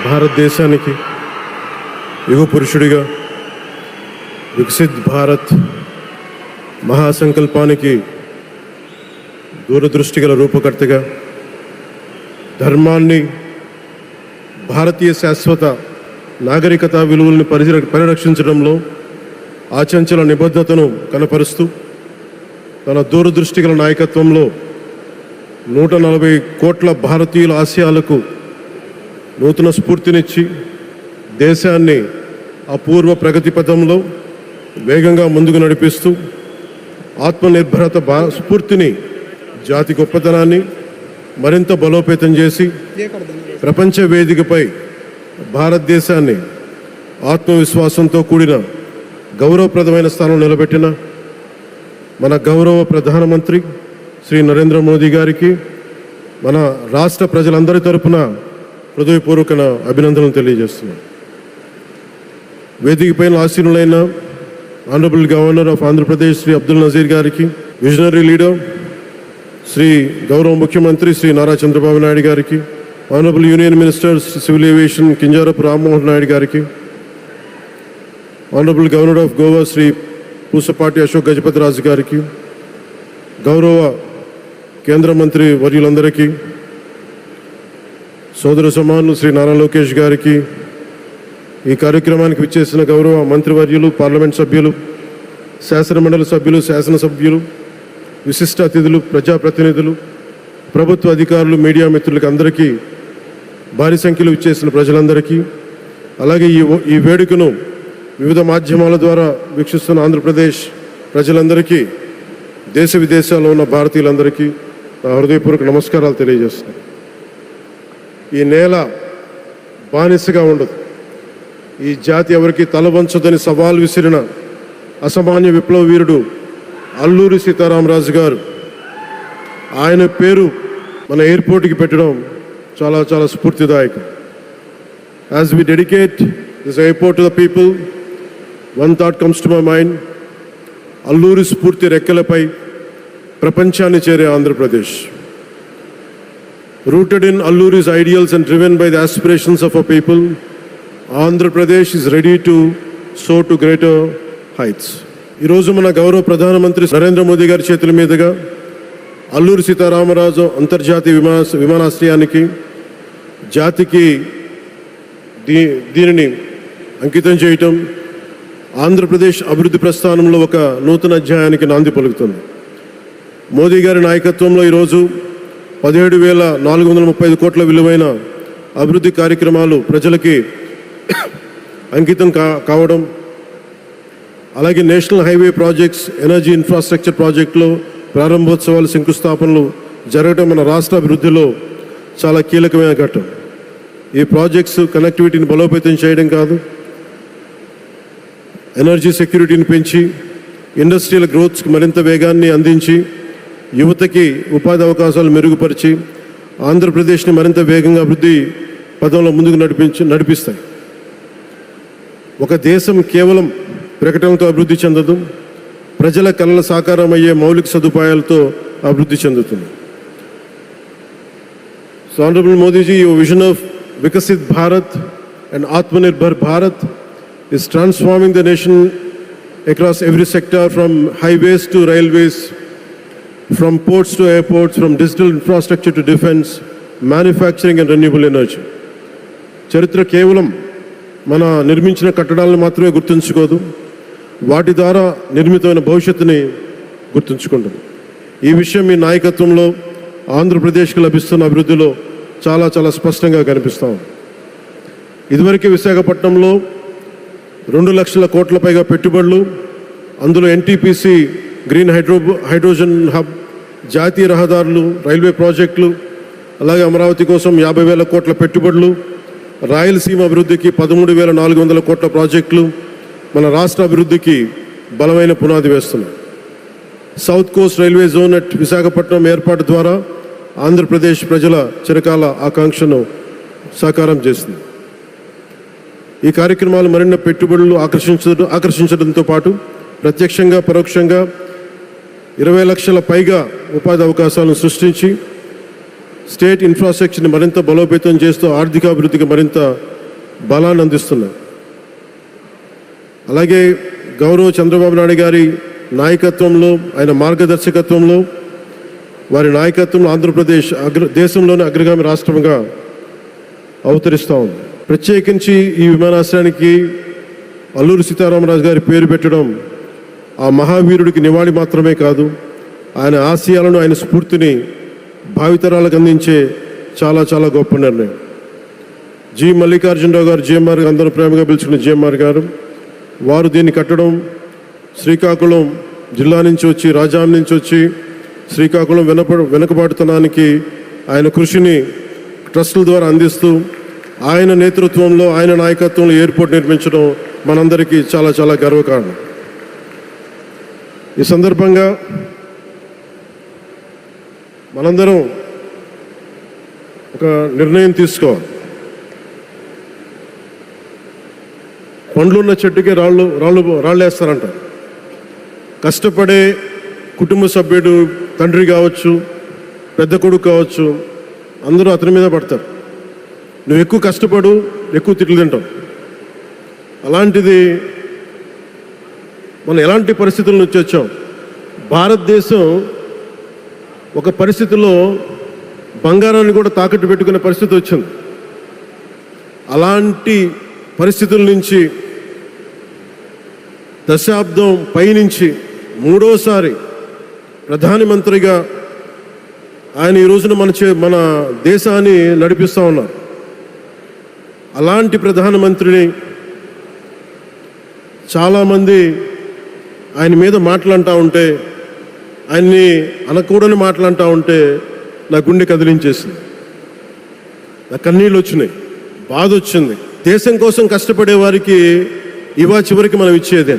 భారతదేశానికి యుగ పురుషుడిగా వికసిత్ భారత్ మహాసంకల్పానికి దూరదృష్టి గల రూపకర్తగా ధర్మాన్ని, భారతీయ శాశ్వత నాగరికత విలువలను పరిరక్షించడంలో ఆచంచల నిబద్ధతను కనపరుస్తూ తన దూరదృష్టి గల నాయకత్వంలో 140 కోట్ల భారతీయుల ఆశయాలకు నూతన స్ఫూర్తినిచ్చి దేశాన్ని అపూర్వ ప్రగతి పథంలో వేగంగా ముందుకు నడిపిస్తూ ఆత్మనిర్భరత స్ఫూర్తిని, జాతి గొప్పతనాన్ని మరింత బలోపేతం చేసి ప్రపంచ వేదికపై భారతదేశాన్ని ఆత్మవిశ్వాసంతో కూడిన గౌరవప్రదమైన స్థానం నిలబెట్టిన మన గౌరవ ప్రధానమంత్రి శ్రీ నరేంద్ర మోదీ గారికి మన రాష్ట్ర ప్రజలందరి తరపున హృదయపూర్వక అభినందనలు తెలియజేస్తున్నాను. వేదిక పైన ఆసీనులైన honourable governor of Andhra Pradesh Shri Abdul Nazir గారికి, విజనరీ లీడర్ శ్రీ గౌరవ ముఖ్యమంత్రి శ్రీ నారా చంద్రబాబు నాయుడు గారికి, honourable union minister civil aviation Kinjarapu Rammohan Naidu గారికి, honourable governor of Goa Shri Pusapati Ashok Gajapati Raju గారికి, గౌరవ కేంద్ర మంత్రి వర్యులందరికీ, సోదర సమానులు శ్రీ నారా లోకేష్ గారికి, ఈ కార్యక్రమానికి విచ్చేసిన గౌరవ మంత్రివర్యులు, పార్లమెంట్ సభ్యులు, శాసనమండలి సభ్యులు, శాసనసభ్యులు, విశిష్ట అతిథులు, ప్రజాప్రతినిధులు, ప్రభుత్వ అధికారులు, మీడియా మిత్రులకి అందరికీ, భారీ సంఖ్యలో విచ్చేసిన ప్రజలందరికీ, అలాగే ఈ వేడుకను వివిధ మాధ్యమాల ద్వారా వీక్షిస్తున్న ఆంధ్రప్రదేశ్ ప్రజలందరికీ, దేశ విదేశాల్లో ఉన్న భారతీయులందరికీ నా హృదయపూర్వక నమస్కారాలు తెలియజేస్తున్నాను. ఈ నేల బానిసగా ఉండదు, ఈ జాతి ఎవరికి తలవంచదని సవాల్ విసిరిన అసామాన్య విప్లవ వీరుడు అల్లూరి సీతారామరాజు గారు, ఆయన పేరు మన ఎయిర్పోర్ట్కి పెట్టడం చాలా చాలా స్ఫూర్తిదాయకం. As we dedicate this airport to the people, one thought comes to my mind. Alluri స్ఫూర్తి రెక్కలపై ప్రపంచాన్ని చేరే Andhra Pradesh. Rooted in Alluri's ideals and driven by the aspirations of our people, Andhra Pradesh is ready to soar to greater heights. ఈరోజు మన గౌరవ ప్రధానమంత్రి నరేంద్ర మోదీ గారి చేతుల మీదుగా అల్లూరి సీతారామరాజు అంతర్జాతీయ విమానాశ్రయానికి, జాతికి దీనిని అంకితం చేయటం ఆంధ్రప్రదేశ్ అభివృద్ధి ప్రస్థానంలో ఒక నూతన అధ్యాయానికి నాంది పలుకుతుంది. మోదీ గారి నాయకత్వంలో ఈరోజు 17,435 కోట్ల విలువైన అభివృద్ధి కార్యక్రమాలు ప్రజలకి అంకితం కావడం, అలాగే national highway projects, energy infrastructure ప్రాజెక్టులో ప్రారంభోత్సవాలు, శంకుస్థాపనలు జరగడం మన రాష్ట్ర అభివృద్ధిలో చాలా కీలకమైన ఘట్టం. ఈ ప్రాజెక్ట్స్ కనెక్టివిటీని బలోపేతం చేయడం కాదు, ఎనర్జీ సెక్యూరిటీని పెంచి ఇండస్ట్రియల్ గ్రోత్స్కి మరింత వేగాన్ని అందించి, యువతకి ఉపాధి అవకాశాలు మెరుగుపరిచి ఆంధ్రప్రదేశ్ని మరింత వేగంగా అభివృద్ధి పదంలో ముందుకు నడిపిస్తాయి. ఒక దేశం కేవలం ప్రకటనతో అభివృద్ధి చెందదు, ప్రజల కళల సాకారం అయ్యే మౌలిక సదుపాయాలతో అభివృద్ధి చెందుతుంది. So honourable Modiji, your vision of Viksit Bharat and Atmanirbhar Bharat is transforming the nation across every sector, from highways to railways, from ports to airports, from digital infrastructure to defense, manufacturing and renewable energy. చరిత్ర కేవలం మన నిర్మించిన కట్టడాలను మాత్రమే గుర్తుంచుకోదు, వాటి ద్వారా నిర్మితమైన భవిష్యత్తుని గుర్తుంచుకుంటుంది. ఈ విషయం మీ నాయకత్వంలో ఆంధ్రప్రదేశ్కి లభిస్తున్న అభివృద్ధిలో చాలా చాలా స్పష్టంగా కనిపిస్తాం. ఇదివరకే విశాఖపట్నంలో 2 లక్షల కోట్ల పైగా పెట్టుబడులు, అందులో ఎన్టీపీసీ గ్రీన్ హైడ్రోజన్ హబ్, జాతీయ రహదారులు, రైల్వే ప్రాజెక్టులు, అలాగే అమరావతి కోసం 50,000 కోట్ల పెట్టుబడులు, రాయలసీమ అభివృద్ధికి 13,400 కోట్ల ప్రాజెక్టులు మన రాష్ట్ర అభివృద్ధికి బలమైన పునాది వేస్తున్నాయి. South Coast railway zone at Visakhapatnam ఏర్పాటు ద్వారా ఆంధ్రప్రదేశ్ ప్రజల చిరకాల ఆకాంక్షను సాకారం చేస్తుంది. ఈ కార్యక్రమాలు మరిన్ని పెట్టుబడులు ఆకర్షించడంతో పాటు ప్రత్యక్షంగా పరోక్షంగా 20 లక్షల పైగా ఉపాధి అవకాశాలను సృష్టించి స్టేట్ ఇన్ఫ్రాస్ట్రక్చర్ని మరింత బలోపేతం చేస్తూ ఆర్థికాభివృద్ధికి మరింత బలాన్ని అందిస్తున్నాయి. అలాగే గౌరవ చంద్రబాబు నాయుడు గారి నాయకత్వంలో, ఆయన మార్గదర్శకత్వంలో, వారి నాయకత్వంలో ఆంధ్రప్రదేశ్ దేశంలోనే అగ్రగామి రాష్ట్రంగా అవతరిస్తూ ఉంది. ప్రత్యేకించి ఈ విమానాశ్రయానికి అల్లూరి సీతారామరాజు గారి పేరు పెట్టడం ఆ మహావీరుడికి నివాళి మాత్రమే కాదు, ఆయన ఆశయాలను, ఆయన స్ఫూర్తిని భావితరాలకు అందించే చాలా చాలా గొప్ప నిర్ణయం. జి మల్లికార్జునరావు గారు, జిఎంఆర్, అందరూ ప్రేమగా పిలుచుకున్న జిఎంఆర్ గారు, వారు దీన్ని కట్టడం శ్రీకాకుళం జిల్లా నుంచి వచ్చి, రాజాం నుంచి వచ్చి శ్రీకాకుళం వెనుకబాటుతనానికి ఆయన కృషిని ట్రస్టుల ద్వారా అందిస్తూ ఆయన నేతృత్వంలో, ఆయన నాయకత్వంలో ఎయిర్పోర్ట్ నిర్మించడం మనందరికీ చాలా చాలా గర్వకారణం. ఈ సందర్భంగా మనందరం ఒక నిర్ణయం తీసుకోవాలి. పండ్లున్న చెట్టుకే రాళ్ళు వేస్తారంటారు. కష్టపడే కుటుంబ సభ్యుడు, తండ్రి కావచ్చు, పెద్ద కొడుకు కావచ్చు, అందరూ అతని మీద పడతారు. నువ్వు ఎక్కువ కష్టపడు, ఎక్కువ తిట్లు తింటావు. అలాంటిది మనం ఎలాంటి పరిస్థితుల నుంచి వచ్చాం? భారతదేశం ఒక పరిస్థితిలో బంగారాన్ని కూడా తాకట్టు పెట్టుకునే పరిస్థితి వచ్చింది. అలాంటి పరిస్థితుల నుంచి దశాబ్దం పైనుంచి మూడోసారి ప్రధానమంత్రిగా ఆయన ఈ రోజున మన దేశాన్ని నడిపిస్తూ ఉన్నారు. అలాంటి ప్రధానమంత్రిని చాలామంది ఆయన మీద మాట్లాడుతూ ఉంటే, ఆయన్ని అనకూడని మాట్లాడుతూ ఉంటే నా గుండె కదిలించేసింది, నా కన్నీళ్ళు వచ్చినాయి, బాధ వచ్చింది. దేశం కోసం కష్టపడే వారికి ఇవా చివరికి మనం ఇచ్చేదే.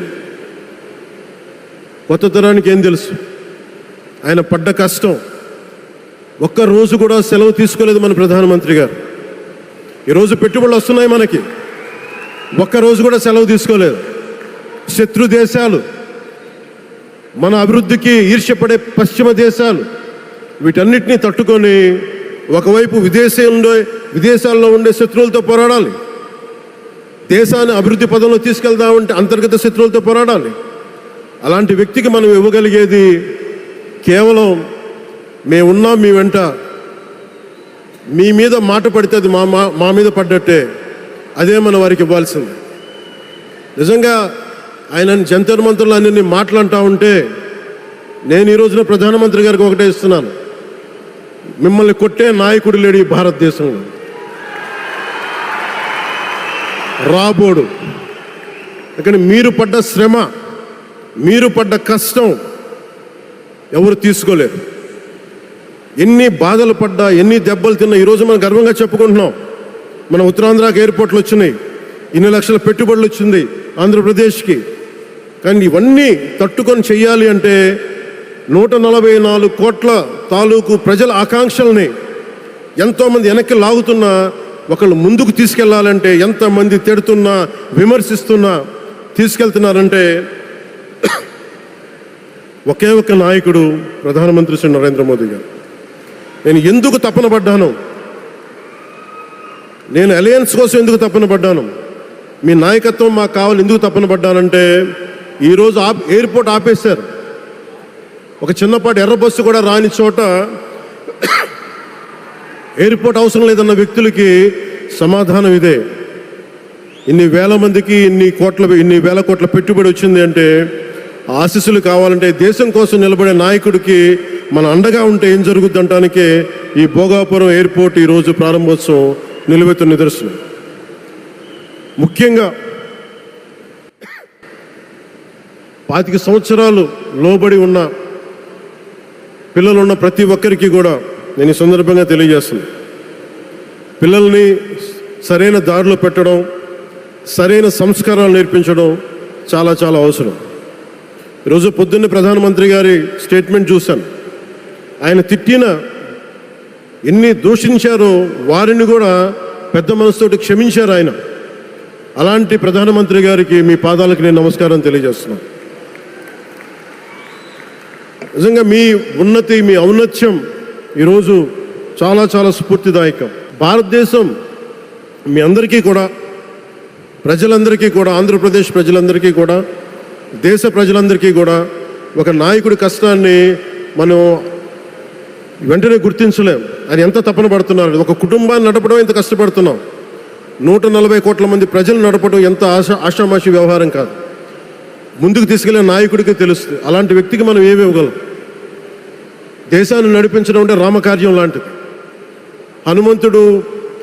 కొత్త తరానికి ఏం తెలుసు? ఆయన పడ్డ కష్టం. ఒక్కరోజు కూడా సెలవు తీసుకోలేదు మన ప్రధానమంత్రి గారు. ఈరోజు పెట్టుబడులు వస్తున్నాయి మనకి, ఒక్కరోజు కూడా సెలవు తీసుకోలేదు. శత్రు దేశాలు, మన అభివృద్ధికి ఈర్ష్యపడే పశ్చిమ దేశాలు, వీటన్నిటినీ తట్టుకొని ఒకవైపు విదేశాల్లో ఉండే శత్రువులతో పోరాడాలి, దేశాన్ని అభివృద్ధి పదంలో తీసుకెళ్దామంటే అంతర్గత శత్రువులతో పోరాడాలి. అలాంటి వ్యక్తికి మనం ఇవ్వగలిగేది కేవలం మేమున్నాం మీ వెంట, మీ మీద మాట పడితే అది మా మీద పడ్డట్టే, అదే మన వారికి ఇవ్వాల్సింది. నిజంగా ఆయన జంతర్ మంత్రులు అన్ని మాట్లాడుతూ ఉంటే నేను ఈ రోజున ప్రధానమంత్రి గారికి ఒకటే ఇస్తున్నాను, మిమ్మల్ని కొట్టే నాయకుడు లేడు ఈ భారతదేశంలో, రాబోడు. కానీ మీరు పడ్డ శ్రమ, మీరు పడ్డ కష్టం ఎవరు తీసుకోలేరు. ఎన్ని బాధలు పడ్డా, ఎన్ని దెబ్బలు తిన్నా ఈరోజు మనం గర్వంగా చెప్పుకుంటున్నాం. మన ఉత్తరాంధ్రకి ఎయిర్పోర్ట్లు వచ్చినాయి, ఇన్ని లక్షల పెట్టుబడులు వచ్చింది ఆంధ్రప్రదేశ్కి. కానీ ఇవన్నీ తట్టుకొని చెయ్యాలి అంటే 144 కోట్ల తాలూకు ప్రజల ఆకాంక్షల్ని ఎంతోమంది వెనక్కి లాగుతున్నా, ఒకళ్ళు ముందుకు తీసుకెళ్లాలంటే ఎంతమంది తిడుతున్నా, విమర్శిస్తున్నా తీసుకెళ్తున్నారంటే ఒకే ఒక్క నాయకుడు ప్రధానమంత్రి శ్రీ నరేంద్ర మోదీ గారు. నేను ఎందుకు తపన పడ్డాను, నేను అలయన్స్ కోసం ఎందుకు తపన పడ్డాను, మీ నాయకత్వం మాకు కావాలి ఎందుకు తపన పడ్డానంటే, ఈరోజు ఎయిర్పోర్ట్ ఆపేశారు. ఒక చిన్నపాటి ఎర్ర బస్సు కూడా రాని చోట ఎయిర్పోర్ట్ అవసరం లేదన్న వ్యక్తులకి సమాధానం ఇదే. ఇన్ని వేల మందికి ఇన్ని వేల కోట్ల పెట్టుబడి వచ్చింది అంటే ఆశీస్సులు కావాలంటే, దేశం కోసం నిలబడే నాయకుడికి మన అండగా ఉంటే ఏం జరుగుద్ది అంటానికే ఈ భోగాపురం ఎయిర్పోర్ట్ ఈరోజు ప్రారంభోత్సవం నిలువెత్తు నిదర్శనం. ముఖ్యంగా 25 సంవత్సరాలు లోబడి ఉన్న పిల్లలున్న ప్రతి ఒక్కరికి కూడా నేను ఈ సందర్భంగా తెలియజేస్తున్నాను, పిల్లల్ని సరైన దారిలో పెట్టడం, సరైన సంస్కారాలు నేర్పించడం చాలా చాలా అవసరం. ఈరోజు పొద్దున్నే ప్రధానమంత్రి గారి స్టేట్మెంట్ చూశాను. ఆయన తిట్టిన, ఎన్ని దూషించారో వారిని కూడా పెద్ద మనసుతోటి క్షమించారు ఆయన. అలాంటి ప్రధానమంత్రి గారికి మీ పాదాలకు నేను నమస్కారం తెలియజేస్తున్నాను. నిజంగా మీ ఉన్నతి, మీ ఔన్నత్యం ఈరోజు చాలా చాలా స్ఫూర్తిదాయకం. భారతదేశం మీ అందరికీ కూడా ప్రజలందరికీ కూడా, ఆంధ్రప్రదేశ్ ప్రజలందరికీ కూడా, దేశ ప్రజలందరికీ కూడా ఒక నాయకుడి కష్టాన్ని మనం వెంటనే గుర్తించలేం. ఆయన ఎంత తపన పడుతున్నారు. ఒక కుటుంబాన్ని నడపడం ఎంత కష్టపడుతున్నాం. 140 కోట్ల మంది ప్రజలు నడపడం ఎంత ఆషామాషి వ్యవహారం కాదు. ముందుకు తీసుకెళ్లే నాయకుడికి తెలుస్తుంది. అలాంటి వ్యక్తికి మనం ఏమి ఇవ్వగలం. దేశాన్ని నడిపించడం అంటే రామకార్యం లాంటిది. హనుమంతుడు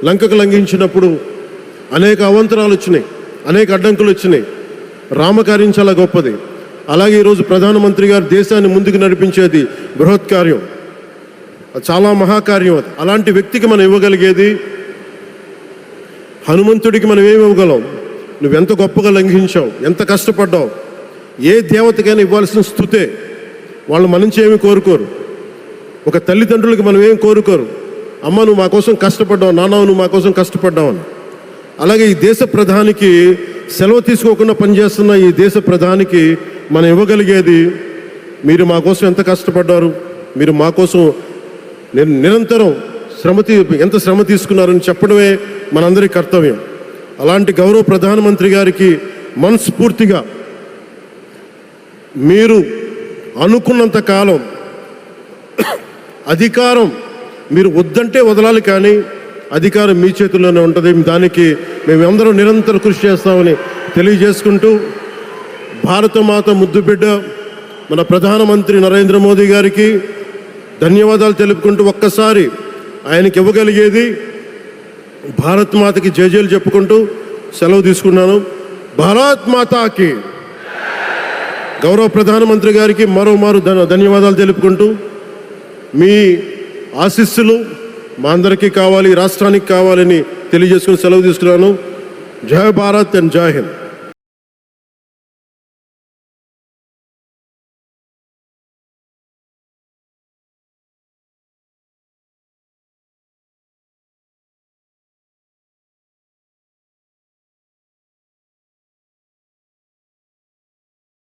లంకకు లంఘించినప్పుడు అనేక అవాంతరాలు వచ్చినాయి, అనేక అడ్డంకులు వచ్చినాయి. రామకార్యం చాలా గొప్పది. అలాగే ఈరోజు ప్రధానమంత్రి గారు దేశాన్ని ముందుకు నడిపించేది బృహత్ కార్యం, చాలా మహాకార్యం అది. అలాంటి వ్యక్తికి మనం ఇవ్వగలిగేది, హనుమంతుడికి మనం ఏమి ఇవ్వగలం? నువ్వెంత గొప్పగా లంఘించావు, ఎంత కష్టపడ్డావు. ఏ దేవతకైనా ఇవ్వాల్సిన స్తుతే. వాళ్ళు మన నుంచి ఏమి కోరుకోరు. ఒక తల్లిదండ్రులకి మనం ఏం కోరుకోరు. అమ్మ నువ్వు మా కోసం కష్టపడ్డావు, నాన్న నువ్వు మా కోసం కష్టపడ్డావు అని. అలాగే ఈ దేశ ప్రధానికి, సెలవు తీసుకోకుండా పనిచేస్తున్న ఈ దేశ ప్రధానికి మనం ఇవ్వగలిగేది, మీరు మా కోసం ఎంత కష్టపడ్డారు, మీరు మా కోసం నిరంతరం ఎంత శ్రమ తీసుకున్నారని చెప్పడమే మనందరి కర్తవ్యం. అలాంటి గౌరవ ప్రధానమంత్రి గారికి మనస్ఫూర్తిగా మీరు అనుకున్నంత కాలం అధికారం మీరు వద్దంటే వదలాలి, కానీ అధికారం మీ చేతుల్లోనే ఉంటుంది. దానికి మేమందరం నిరంతరం కృషి చేస్తామని తెలియజేసుకుంటూ, భారతమాత ముద్దుబిడ్డ మన ప్రధానమంత్రి నరేంద్ర మోదీ గారికి ధన్యవాదాలు తెలుపుకుంటూ, ఒక్కసారి ఆయనకి ఇవ్వగలిగేది భారత్ మాతకి జయజయలు చెప్పుకుంటూ సెలవు తీసుకున్నాను. భారత్ మాతాకి. గౌరవ ప్రధానమంత్రి గారికి మరోమారు ధన్యవాదాలు తెలుపుకుంటూ, మీ ఆశీస్సులు మా అందరికీ కావాలి, రాష్ట్రానికి కావాలని తెలియజేసుకుని సెలవు తీసుకున్నాను. జై భారత్ అండ్ జై హింద్.